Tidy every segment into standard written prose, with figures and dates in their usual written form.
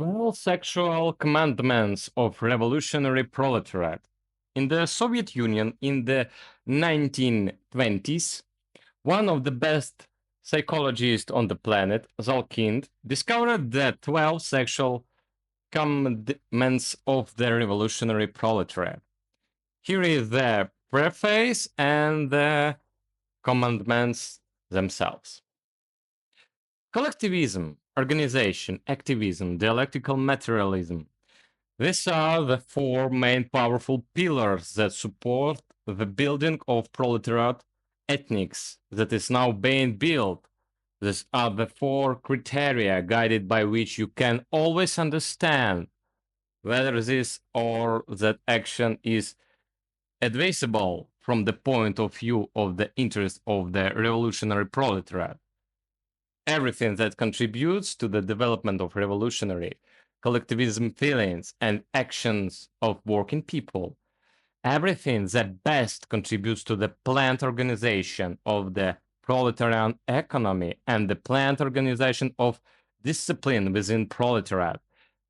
12 sexual commandments of revolutionary proletariat. In the Soviet Union in the 1920s, one of the best psychologists on the planet, Zalkind, discovered the 12 sexual commandments of the revolutionary proletariat. Here is the preface and the commandments themselves. Collectivism, organization, activism, dialectical materialism. These are the four main powerful pillars that support the building of proletariat ethnics that is now being built. These are the four criteria guided by which you can always understand whether this or that action is advisable from the point of view of the interest of the revolutionary proletariat. Everything that contributes to the development of revolutionary collectivism feelings and actions of working people, everything that best contributes to the planned organization of the proletarian economy and the planned organization of discipline within proletariat,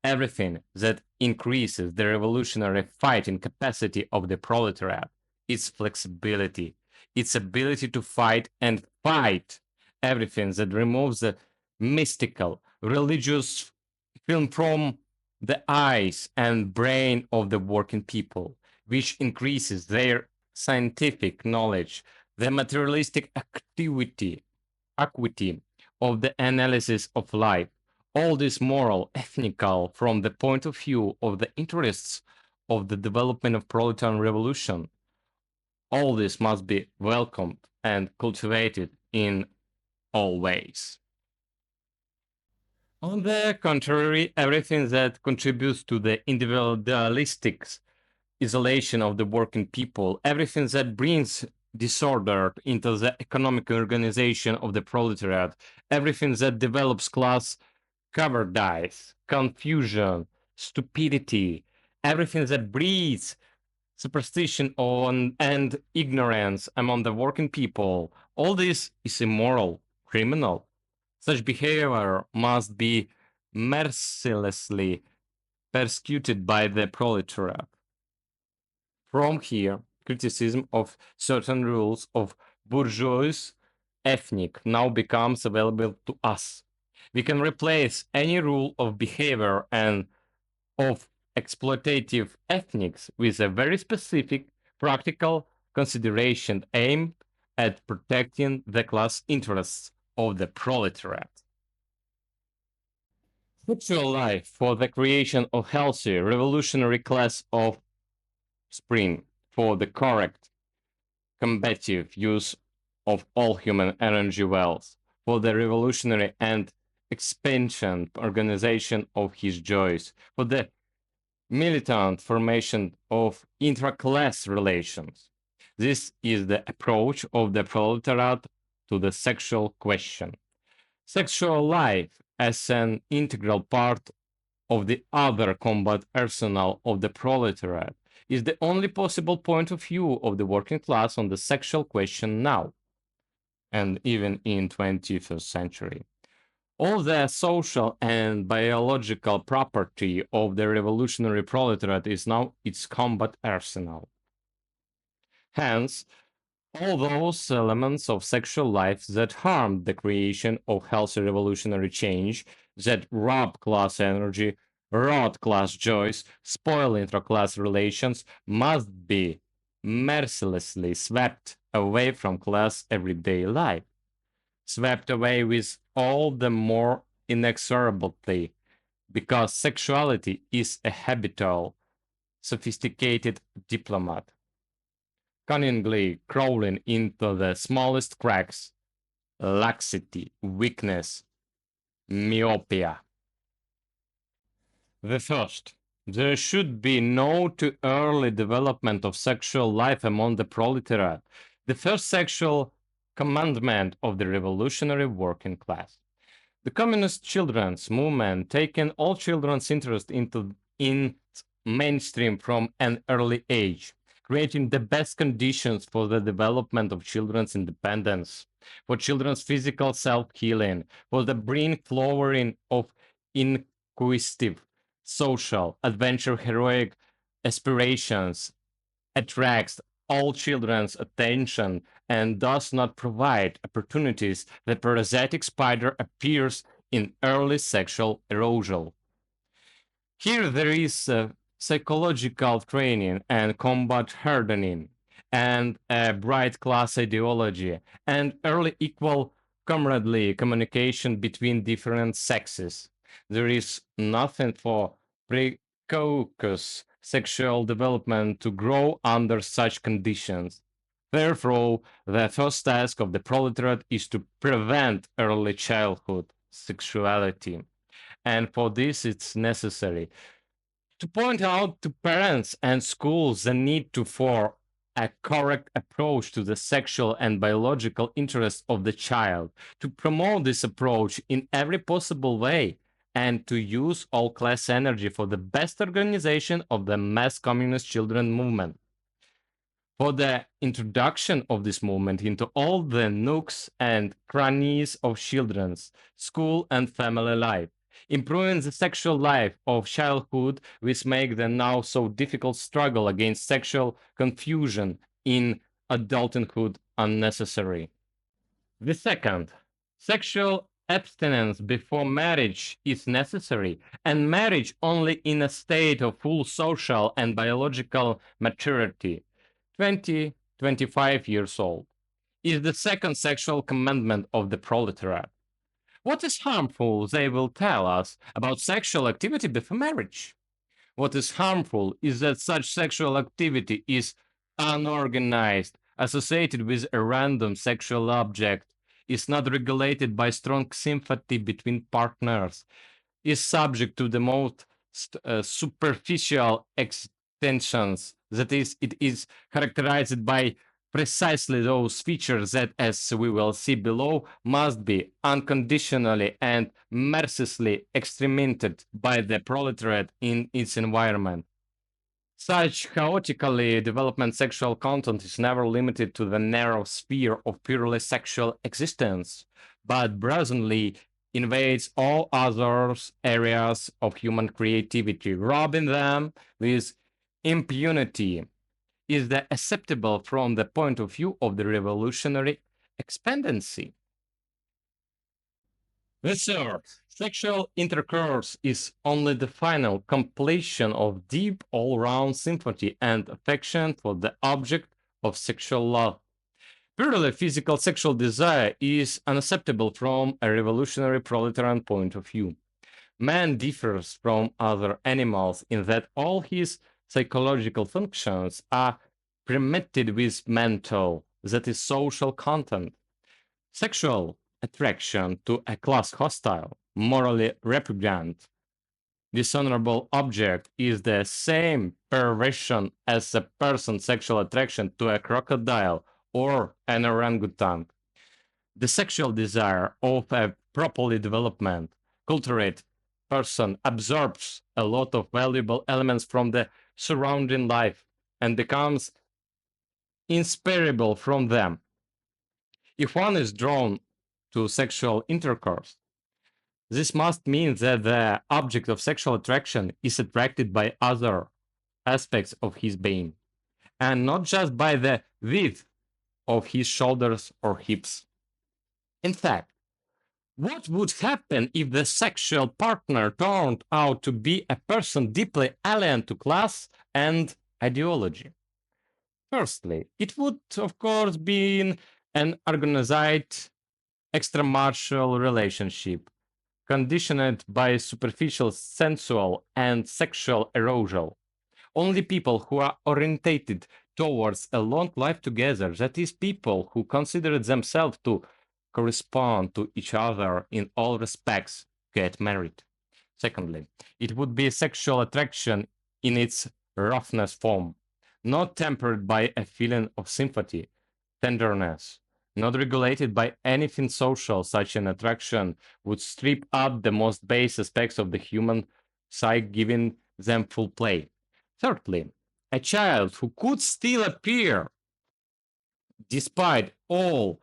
everything that increases the revolutionary fighting capacity of the proletariat, its flexibility, its ability to fight and fight, everything that removes the mystical, religious film from the eyes and brain of the working people, which increases their scientific knowledge, the materialistic acuity of the analysis of life, all this moral, ethnical, from the point of view of the interests of the development of proletarian revolution, all this must be welcomed and cultivated in all ways. On the contrary, everything that contributes to the individualistic isolation of the working people, everything that brings disorder into the economic organization of the proletariat, everything that develops class cowardice, confusion, stupidity, everything that breeds superstition on and ignorance among the working people, all this is immoral, criminal. Such behavior must be mercilessly persecuted by the proletariat. From here, criticism of certain rules of bourgeois ethnic now becomes available to us. We can replace any rule of behavior and of exploitative ethnics with a very specific, practical consideration aimed at protecting the class interests of the proletariat. Sexual life for the creation of healthy, revolutionary class of spring for the correct, combative use of all human energy wealth, for the revolutionary and expansion organization of his joys, for the militant formation of intra-class relations. This is the approach of the proletariat to the sexual question. Sexual life as an integral part of the other combat arsenal of the proletariat is the only possible point of view of the working class on the sexual question now, and even in 21st century. All the social and biological property of the revolutionary proletariat is now its combat arsenal. Hence, all those elements of sexual life that harm the creation of healthy revolutionary change, that rob class energy, rot class joys, spoil intra-class relations, must be mercilessly swept away from class everyday life. Swept away with all the more inexorably because sexuality is a habitual, sophisticated diplomat, cunningly crawling into the smallest cracks, laxity, weakness, myopia. The first, there should be no too early development of sexual life among the proletariat, the first sexual commandment of the revolutionary working class. The communist children's movement taken all children's interest into in mainstream from an early age, creating the best conditions for the development of children's independence, for children's physical self-healing, for the brain flowering of cohesive, social, adventure, heroic aspirations attracts all children's attention and does not provide opportunities, the parasitic spider appears in early sexual arousal. Here there is psychological training and combat hardening and a bright class ideology and early equal comradely communication between different sexes. There is nothing for precocious sexual development to grow under such conditions. Therefore, the first task of the proletariat is to prevent early childhood sexuality. And for this, it's necessary to point out to parents and schools the need to for a correct approach to the sexual and biological interests of the child, to promote this approach in every possible way, and to use all class energy for the best organization of the mass communist children movement, for the introduction of this movement into all the nooks and crannies of children's school and family life, improving the sexual life of childhood, which make the now so difficult struggle against sexual confusion in adulthood unnecessary. The second, sexual abstinence before marriage is necessary, and marriage only in a state of full social and biological maturity, 20, 25 years old, is the second sexual commandment of the proletariat. What is harmful, they will tell us, about sexual activity before marriage? What is harmful is that such sexual activity is unorganized, associated with a random sexual object, is not regulated by strong sympathy between partners, is subject to the most superficial extensions. That is, it is characterized by precisely those features that, as we will see below, must be unconditionally and mercilessly exterminated by the proletariat in its environment. Such chaotically development sexual content is never limited to the narrow sphere of purely sexual existence, but brazenly invades all other areas of human creativity, robbing them with impunity. Is that acceptable from the point of view of the revolutionary expectancy? The third, sexual intercourse is only the final completion of deep all-round sympathy and affection for the object of sexual love. Purely physical sexual desire is unacceptable from a revolutionary proletarian point of view. Man differs from other animals in that all his psychological functions are permitted with mental, that is, social content. Sexual attraction to a class hostile, morally repugnant, dishonorable object is the same perversion as a person's sexual attraction to a crocodile or an orangutan. The sexual desire of a properly developed, cultured person absorbs a lot of valuable elements from the surrounding life and becomes inseparable from them. If one is drawn to sexual intercourse, this must mean that the object of sexual attraction is attracted by other aspects of his being, and not just by the width of his shoulders or hips. In fact, what would happen if the sexual partner turned out to be a person deeply alien to class and ideology? Firstly, it would, of course, be an organized extramarital relationship, conditioned by superficial sensual and sexual arousal. Only people who are orientated towards a long life together, that is, people who consider themselves to correspond to each other in all respects, get married. Secondly, it would be sexual attraction in its roughness form, not tempered by a feeling of sympathy, tenderness, not regulated by anything social. Such an attraction would strip up the most base aspects of the human psyche, giving them full play. Thirdly, a child who could still appear, despite all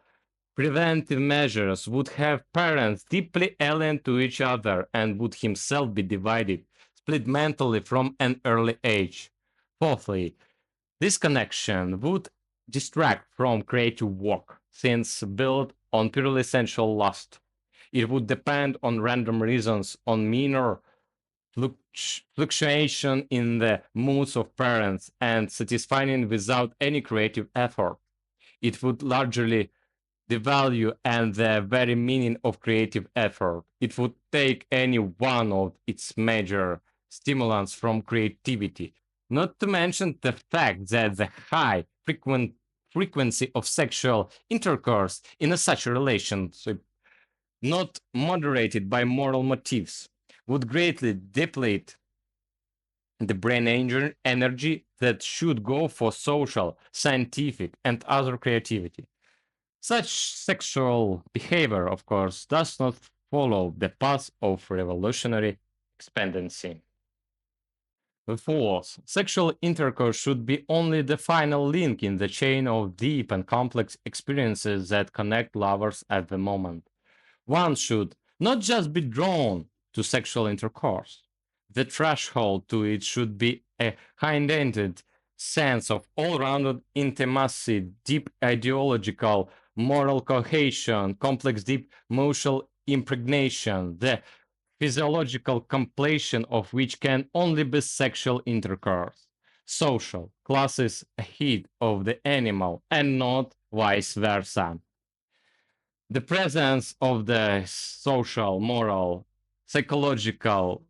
Preventive measures would have parents deeply alien to each other and would himself be divided, split mentally from an early age. Fourthly, this connection would distract from creative work, since built on purely sensual lust. It would depend on random reasons, on minor fluctuation in the moods of parents, and satisfying without any creative effort. It would largely devalue and the very meaning of creative effort. It would take any one of its major stimulants from creativity, not to mention the fact that the high frequency of sexual intercourse in such a relationship, not moderated by moral motives, would greatly deplete the brain energy that should go for social, scientific, and other creativity. Such sexual behavior, of course, does not follow the path of revolutionary expandency. Fourth, sexual intercourse should be only the final link in the chain of deep and complex experiences that connect lovers at the moment. One should not just be drawn to sexual intercourse. The threshold to it should be a high-ended sense of all-rounded intimacy, deep ideological, moral cohesion, complex deep emotional impregnation, the physiological completion of which can only be sexual intercourse. Social classes ahead of the animal and not vice versa. The presence of the social, moral, psychological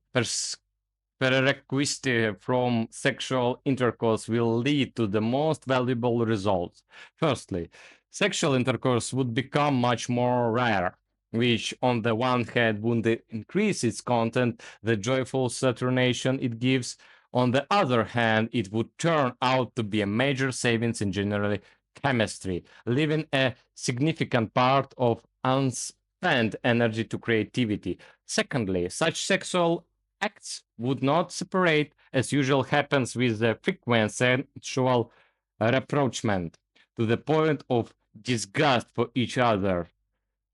prerequisite from sexual intercourse will lead to the most valuable results. Firstly, sexual intercourse would become much more rare, which on the one hand would increase its content, the joyful saturnation it gives. On the other hand, it would turn out to be a major savings in general chemistry, leaving a significant part of unspent energy to creativity. Secondly, such sexual acts would not separate, as usual happens with the frequent sexual rapprochement, to the point of disgust for each other.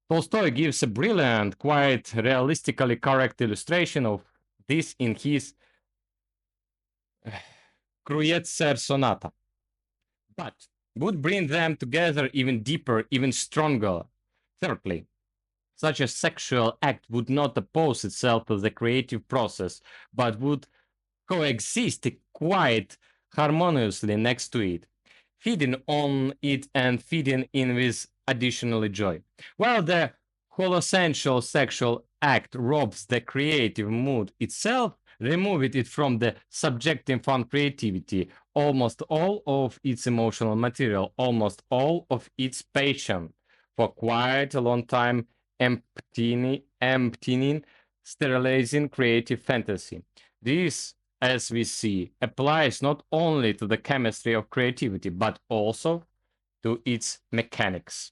Tolstoy gives a brilliant, quite realistically correct illustration of this in his Kreutzer Sonata, but would bring them together even deeper, even stronger. Thirdly, such a sexual act would not oppose itself to the creative process, but would coexist quite harmoniously next to it, feeding on it and feeding in with additional joy. While the holosexual sexual act robs the creative mood itself, removing it from the subjective fun creativity, almost all of its emotional material, almost all of its passion, for quite a long time emptying, sterilizing creative fantasy. This, as we see, applies not only to the chemistry of creativity, but also to its mechanics.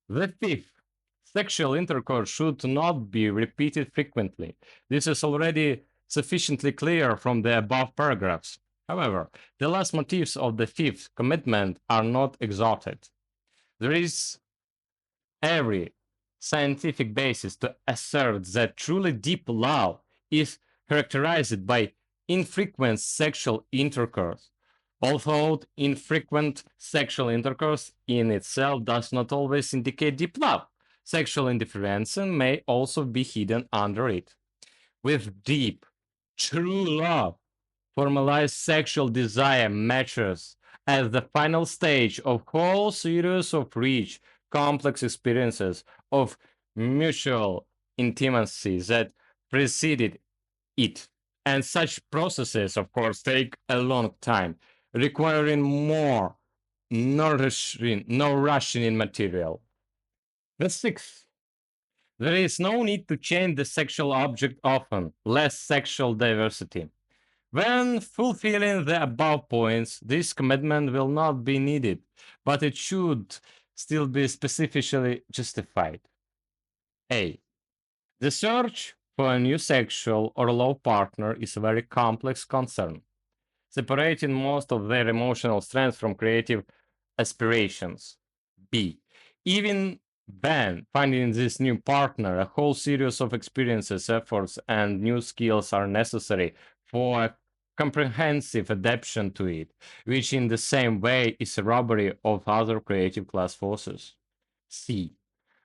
The fifth, sexual intercourse should not be repeated frequently. This is already sufficiently clear from the above paragraphs. However, the last motifs of the fifth commitment are not exhausted. There is every scientific basis to assert that truly deep love is characterized by infrequent sexual intercourse. Although infrequent sexual intercourse in itself does not always indicate deep love, sexual indifference may also be hidden under it. With deep, true love, formalized sexual desire matures as the final stage of whole series of rich, complex experiences of mutual intimacy that preceded it. And such processes, of course, take a long time, requiring more nourishing in material. The sixth, there is no need to change the sexual object often, less sexual diversity. When fulfilling the above points, this commitment will not be needed, but it should still be specifically justified. A. The search for a new sexual or love partner is a very complex concern, separating most of their emotional strength from creative aspirations. B. Even then, finding this new partner, a whole series of experiences, efforts, and new skills are necessary for a comprehensive adaptation to it, which in the same way is a robbery of other creative class forces. C.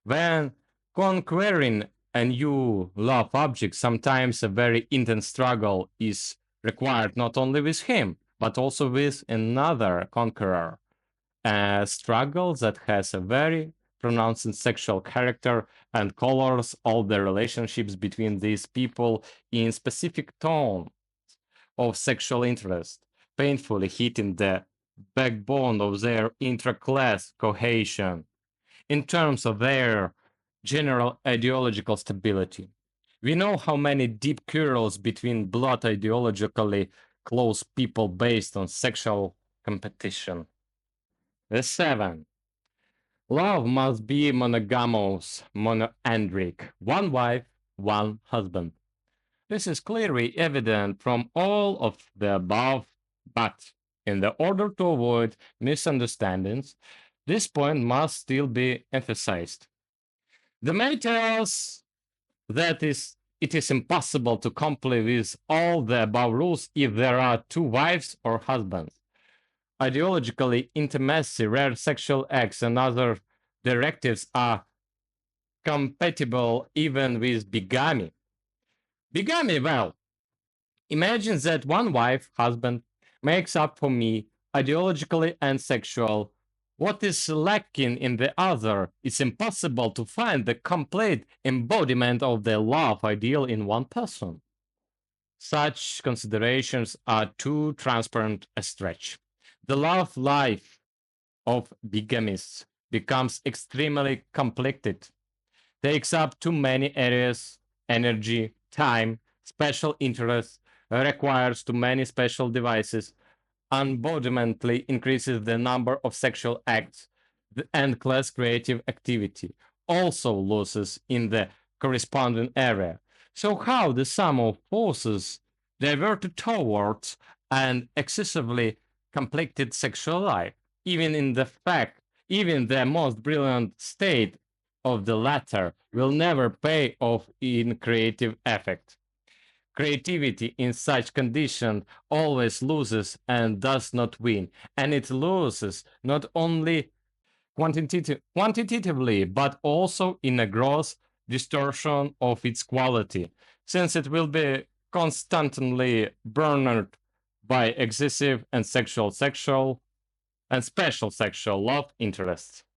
When conquering a new love object, sometimes a very intense struggle is required not only with him, but also with another conqueror. A struggle that has a very pronounced sexual character and colors all the relationships between these people in specific tone of sexual interest, painfully hitting the backbone of their intra-class cohesion in terms of their general ideological stability. We know how many deep quarrels between blood ideologically close people based on sexual competition. The seven. Love must be monogamous, monoandric, one wife, one husband. This is clearly evident from all of the above, but in the order to avoid misunderstandings, this point must still be emphasized. The may tells us that it is impossible to comply with all the above rules if there are two wives or husbands. Ideologically, intimacy, rare sexual acts, and other directives are compatible even with bigamy. Bigamy, well, imagine that one wife, husband, makes up for me ideologically and sexual. What is lacking in the other? It's impossible to find the complete embodiment of the love ideal in one person. Such considerations are too transparent a stretch. The love life of bigamists becomes extremely conflicted, takes up too many areas, energy, time, special interests, requires too many special devices, unbodymentally increases the number of sexual acts, and class creative activity also loses in the corresponding area. So, how the sum of forces diverted towards an excessively conflicted sexual life, even in the fact, even the most brilliant state of the latter will never pay off in creative effect. Creativity in such condition always loses and does not win, and it loses not only quantitatively but also in a gross distortion of its quality, since it will be constantly burned by excessive and sexual and special sexual love interests.